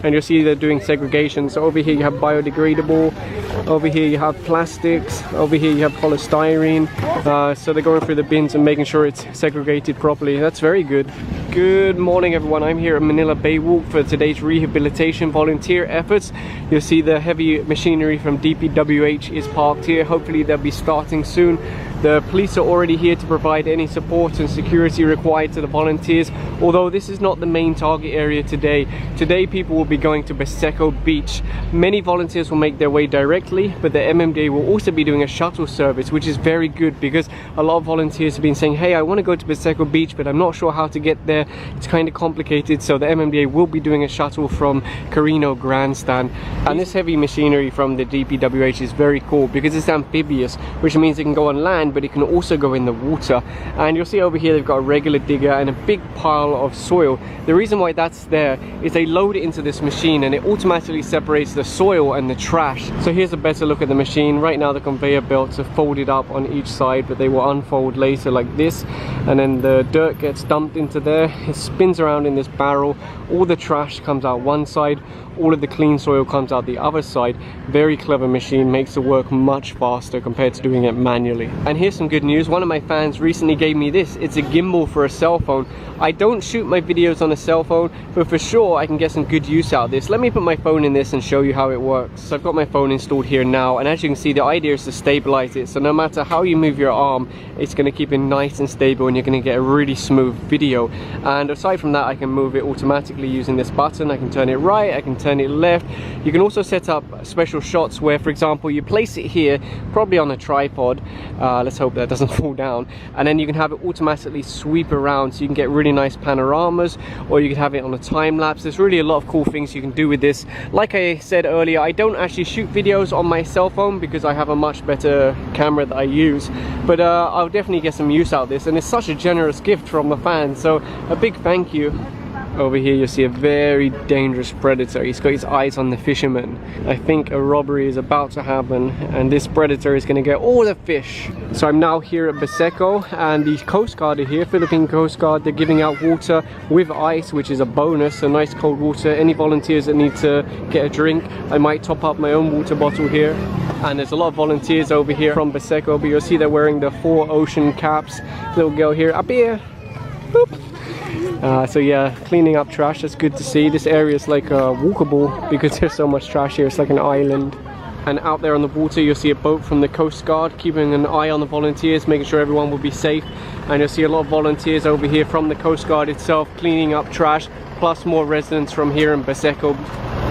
and you'll see they're doing segregation. So over here you have biodegradable, over here you have plastics, over here you have polystyrene. So they're going through the bins and making sure it's segregated properly. That's very good. Good morning everyone, I'm here at Manila Baywalk for today's rehabilitation volunteer efforts. You'll see the heavy machinery from DPWH is parked here. Hopefully they'll be starting soon. The police are already here to provide any support and security required to the volunteers, although this is not the main target area today. Today people will be going to Baseco Beach. Many volunteers will make their way directly, but the MMDA will also be doing a shuttle service, which is very good because a lot of volunteers have been saying, hey, I want to go to Baseco Beach, but I'm not sure how to get there. It's kind of complicated, so the MMDA will be doing a shuttle from Carino Grandstand. And this heavy machinery from the DPWH is very cool because it's amphibious, which means it can go on land, but it can also go in the water. And you'll see over here they've got a regular digger and a big pile of soil. The reason why that's there is they load it into this machine and it automatically separates the soil and the trash. So here's a better look at the machine. Right now the conveyor belts are folded up on each side, but they will unfold later like this, and then the dirt gets dumped into there. It spins around in this barrel. All the trash comes out one side, all of the clean soil comes out the other side. Very clever machine, makes the work much faster compared to doing it manually. And here's some good news. One of my fans recently gave me this. It's a gimbal for a cell phone. I don't shoot my videos on a cell phone, but for sure I can get some good use out of this. Let me put my phone in this and show you how it works. So I've got my phone installed here now, and as you can see the idea is to stabilize it, so no matter how you move your arm, it's going to keep it nice and stable and you're going to get a really smooth video. And aside from that, I can move it automatically using this button. I can turn it right, I can turn it left. You can also set up special shots where, for example, you place it here, probably on a tripod. Let's hope that doesn't fall down, and then you can have it automatically sweep around, so you can get really nice panoramas, or you can have it on a time lapse. There's really a lot of cool things you can do with this. Like I said earlier, I don't actually shoot videos on my cell phone because I have a much better camera that I use, but I'll definitely get some use out of this, and it's such a generous gift from the fans, so a big thank you. Over here you see a very dangerous predator. He's got his eyes on the fisherman. I think a robbery is about to happen and this predator is going to get all the fish. So I'm now here at Baseco and the Coast Guard are here, Philippine Coast Guard. They're giving out water with ice, which is a bonus, a nice cold water. Any volunteers that need to get a drink, I might top up my own water bottle here. And there's a lot of volunteers over here from Baseco, but you'll see they're wearing the 4 ocean caps. Little girl here, up here. Boop. So yeah, cleaning up trash, that's good to see. This area is like walkable because there's so much trash here. It's like an island. And out there on the water you'll see a boat from the Coast Guard keeping an eye on the volunteers, making sure everyone will be safe. And you'll see a lot of volunteers over here from the Coast Guard itself cleaning up trash, plus more residents from here in Baseco.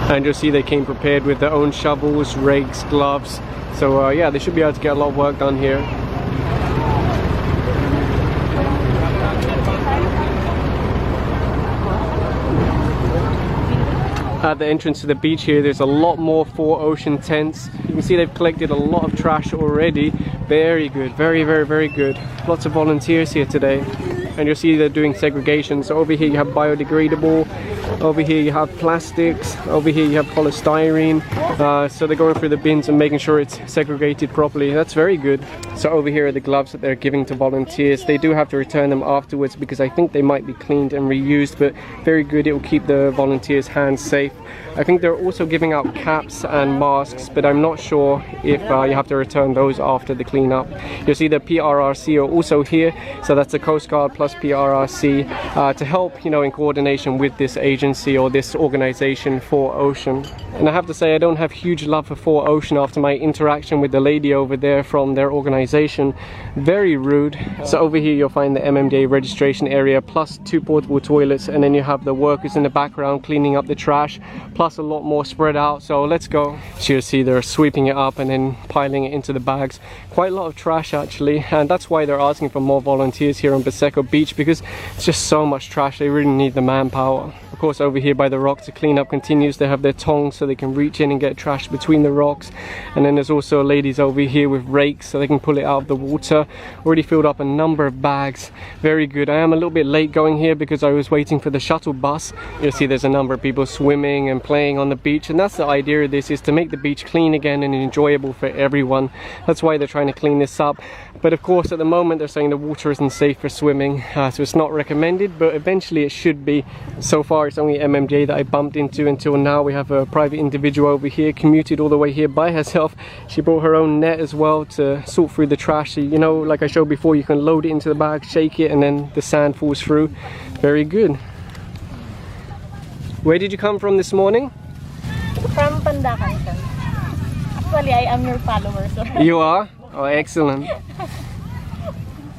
And you'll see they came prepared with their own shovels, rakes, gloves. So yeah, they should be able to get a lot of work done here. At the entrance to the beach here, there's a lot more 4 ocean tents. You can see they've collected a lot of trash already. Very good, very good. Lots of volunteers here today. And you'll see they're doing segregation. So over here you have biodegradable, over here you have plastics, over here you have polystyrene. So they're going through the bins and making sure it's segregated properly. That's very good. So over here are the gloves that they're giving to volunteers. They do have to return them afterwards because I think they might be cleaned and reused, but very good. It will keep the volunteers' hands safe. I think they're also giving out caps and masks, but I'm not sure if you have to return those after the cleanup. You'll see the PRRC are also here, so that's the Coast Guard plus PRRC to help, you know, in coordination with this agency or this organization 4 Ocean. And I have to say I don't have huge love for 4 Ocean after my interaction with the lady over there from their organization. Very rude. So over here you'll find the MMDA registration area plus 2 portable toilets, and then you have the workers in the background cleaning up the trash, plus a lot more spread out. So let's go. So you'll see they're sweeping it up and then piling it into the bags. Quite a lot of trash actually, and that's why they're asking for more volunteers here on Baseco Beach, because it's just so much trash. They really need the manpower. Of course over here by the rocks the cleanup continues. They have their tongs so they can reach in and get trash between the rocks, and then there's also ladies over here with rakes so they can pull it out of the water. Already filled up a number of bags. Very good. I am a little bit late going here because I was waiting for the shuttle bus. You'll see there's a number of people swimming and playing on the beach, and that's the idea of this, is to make the beach clean again and enjoyable for everyone. That's why they're trying to clean this up. But of course at the moment they're saying the water isn't safe for swimming, so it's not recommended, but eventually it should be. So far far it's only MMDA that I bumped into until now. We have a private individual over here, commuted all the way here by herself. She brought her own net as well to sort through the trash. You know, like I showed before, you can load it into the bag, shake it, and then the sand falls through. Very good. Where did you come from this morning? From Pandacan. Actually, I am your follower. So. You are? Oh, excellent.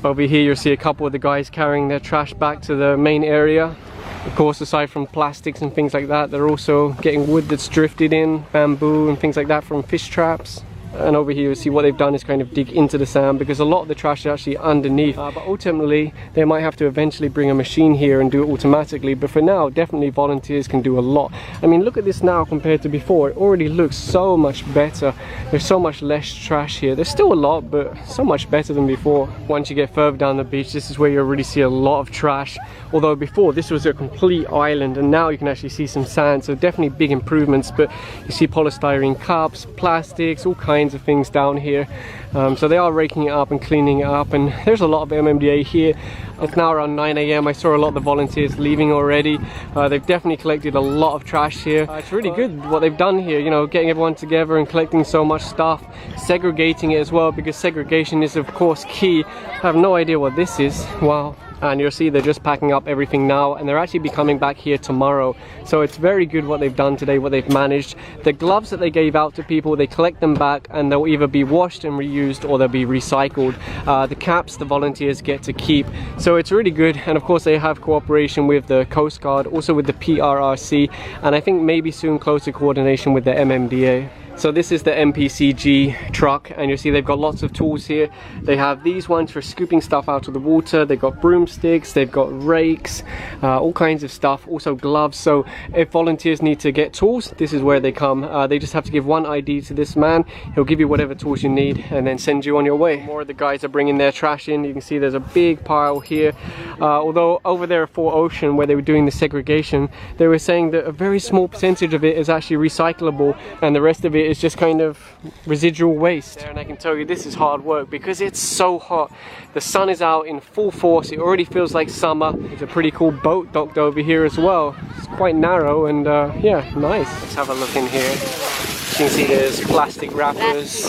Over here you'll see a couple of the guys carrying their trash back to the main area. Of course, aside from plastics and things like that, they're also getting wood that's drifted in, bamboo and things like that from fish traps. And over here you see what they've done is kind of dig into the sand, because a lot of the trash is actually underneath. But ultimately they might have to eventually bring a machine here and do it automatically, but for now definitely volunteers can do a lot. I mean, look at this now compared to before. It already looks so much better. There's so much less trash here. There's still a lot, but so much better than before. Once you get further down the beach, this is where you already see a lot of trash, although before this was a complete island, and now you can actually see some sand, so definitely big improvements. But you see polystyrene cups, plastics, all kinds of things down here. So they are raking it up and cleaning it up, and there's a lot of MMDA here. It's now around 9 AM. I saw a lot of the volunteers leaving already. They've definitely collected a lot of trash here. It's really good what they've done here, you know, getting everyone together and collecting so much stuff, segregating it as well, because segregation is of course key. I have no idea what this is. Wow. And you'll see they're just packing up everything now, and they're actually be coming back here tomorrow. So it's very good what they've done today, what they've managed. The gloves that they gave out to people, they collect them back and they'll either be washed and reused or they'll be recycled. The caps the volunteers get to keep. So it's really good, and of course they have cooperation with the Coast Guard, also with the PRRC, and I think maybe soon closer coordination with the MMDA. So this is the MPCG truck, and you'll see they've got lots of tools here. They have these ones for scooping stuff out of the water. They've got broomsticks, they've got rakes, all kinds of stuff, also gloves. So if volunteers need to get tools, this is where they come. They just have to give one ID to this man. He'll give you whatever tools you need and then send you on your way. More of the guys are bringing their trash in. You can see there's a big pile here. Although over there at Fort Ocean, where they were doing the segregation, they were saying that a very small percentage of it is actually recyclable, and the rest of it is just kind of residual waste. And I can tell you this is hard work because it's so hot. The sun is out in full force. It already feels like summer. There's a pretty cool boat docked over here as well. It's quite narrow and yeah, nice. Let's have a look in here. You can see there's plastic wrappers,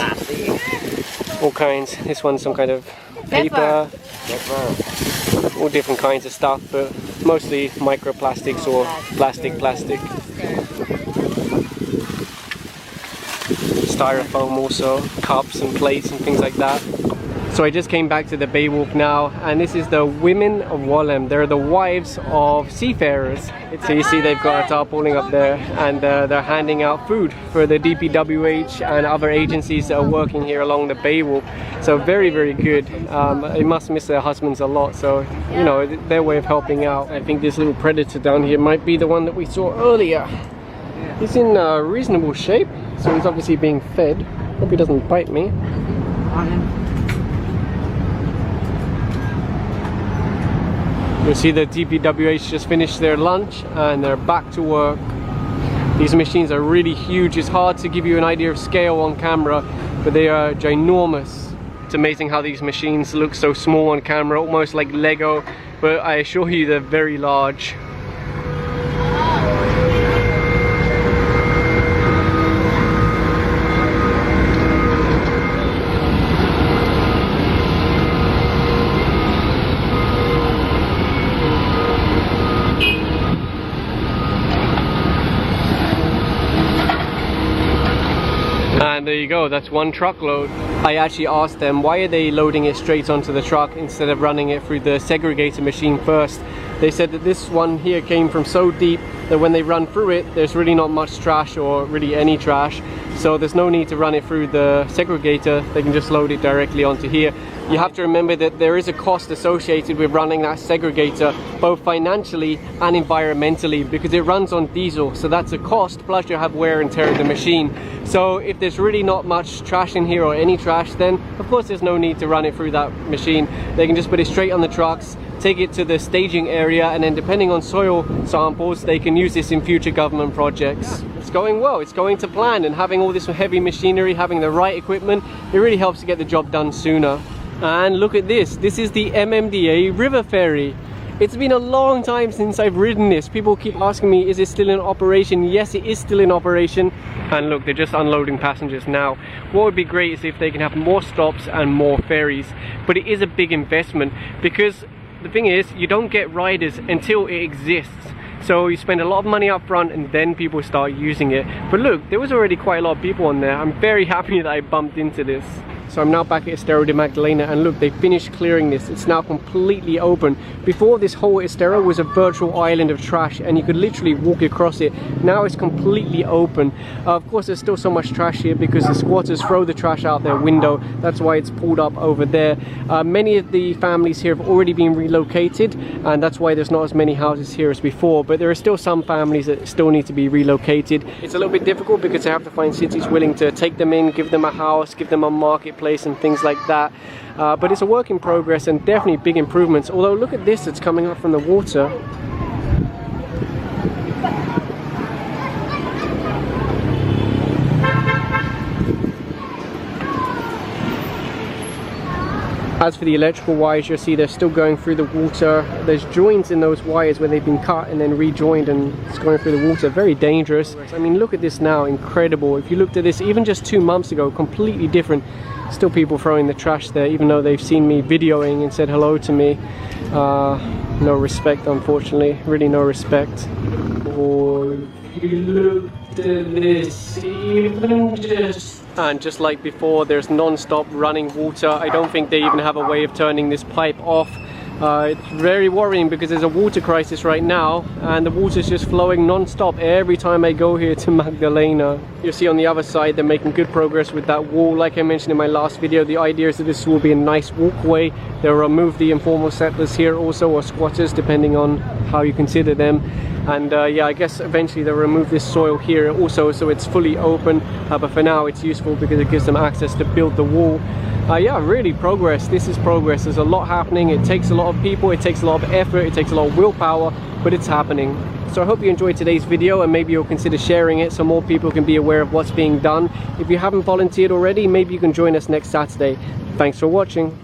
all kinds. This one's some kind of paper, all different kinds of stuff, but mostly microplastics or plastic. Styrofoam also, cups and plates and things like that. So I just came back to the Baywalk now, and this is the women of Walem. They're the wives of seafarers. So you see they've got a tarpaulin up there, and they're handing out food for the DPWH and other agencies that are working here along the Baywalk. So very, very good. They must miss their husbands a lot, so you know, their way of helping out. I think this little predator down here might be the one that we saw earlier. He's in reasonable shape, so he's obviously being fed. Hope he doesn't bite me. You'll see the DPWH just finished their lunch and they're back to work. These machines are really huge. It's hard to give you an idea of scale on camera, but they are ginormous. It's amazing how these machines look so small on camera, almost like Lego, but I assure you they're very large. And there you go, that's one truckload. I actually asked them why are they loading it straight onto the truck instead of running it through the segregator machine first. They said that this one here came from so deep that when they run through it, there's really not much trash or really any trash. So there's no need to run it through the segregator. They can just load it directly onto here. You have to remember that there is a cost associated with running that segregator, both financially and environmentally, because it runs on diesel. So that's a cost, plus you have wear and tear of the machine. So if there's really not much trash in here or any trash, then of course there's no need to run it through that machine. They can just put it straight on the trucks, take it to the staging area, and then depending on soil samples, they can use this in future government projects. It's going well, it's going to plan, and having all this heavy machinery, having the right equipment, it really helps to get the job done sooner. And look at this, this is the MMDA river ferry. It's been a long time since I've ridden this. People keep asking me, is it still in operation? Yes, it is still in operation. And look, they're just unloading passengers now. What would be great is if they can have more stops and more ferries. But it is a big investment, because the thing is, you don't get riders until it exists. So you spend a lot of money up front and then people start using it. But look, there was already quite a lot of people on there. I'm very happy that I bumped into this. So I'm now back at Estero de Magdalena, and look, they finished clearing this. It's now completely open. Before, this whole Estero was a virtual island of trash and you could literally walk across it. Now it's completely open. Of course, there's still so much trash here because the squatters throw the trash out their window. That's why it's pulled up over there. Many of the families here have already been relocated, and that's why there's not as many houses here as before. But there are still some families that still need to be relocated. It's a little bit difficult because they have to find cities willing to take them in, give them a house, give them a marketplace and things like that. But it's a work in progress and definitely big improvements. Although look at this, it's coming up from the water. As for the electrical wires, you'll see they're still going through the water. There's joints in those wires where they've been cut and then rejoined, and it's going through the water. Very dangerous. I mean, look at this now, incredible. If you looked at this even just 2 months ago, completely different. Still people throwing the trash there, even though they've seen me videoing and said hello to me. No respect, unfortunately. Really no respect. Oh, if you looked at this, even just... And just like before, there's non-stop running water. I don't think they even have a way of turning this pipe off. It's very worrying because there's a water crisis right now and the water's just flowing non-stop every time I go here to Magdalena. You'll see on the other side they're making good progress with that wall. Like I mentioned in my last video, the idea is that this will be a nice walkway. They'll remove the informal settlers here also, or squatters, depending on how you consider them. And yeah, I guess eventually they'll remove this soil here also, so it's fully open. But for now it's useful because it gives them access to build the wall. Yeah, really progress. This is progress. There's a lot happening. It takes a lot of people, it takes a lot of effort, it takes a lot of willpower, but it's happening. So I hope you enjoyed today's video, and maybe you'll consider sharing it so more people can be aware of what's being done. If you haven't volunteered already, maybe you can join us next Saturday. Thanks for watching.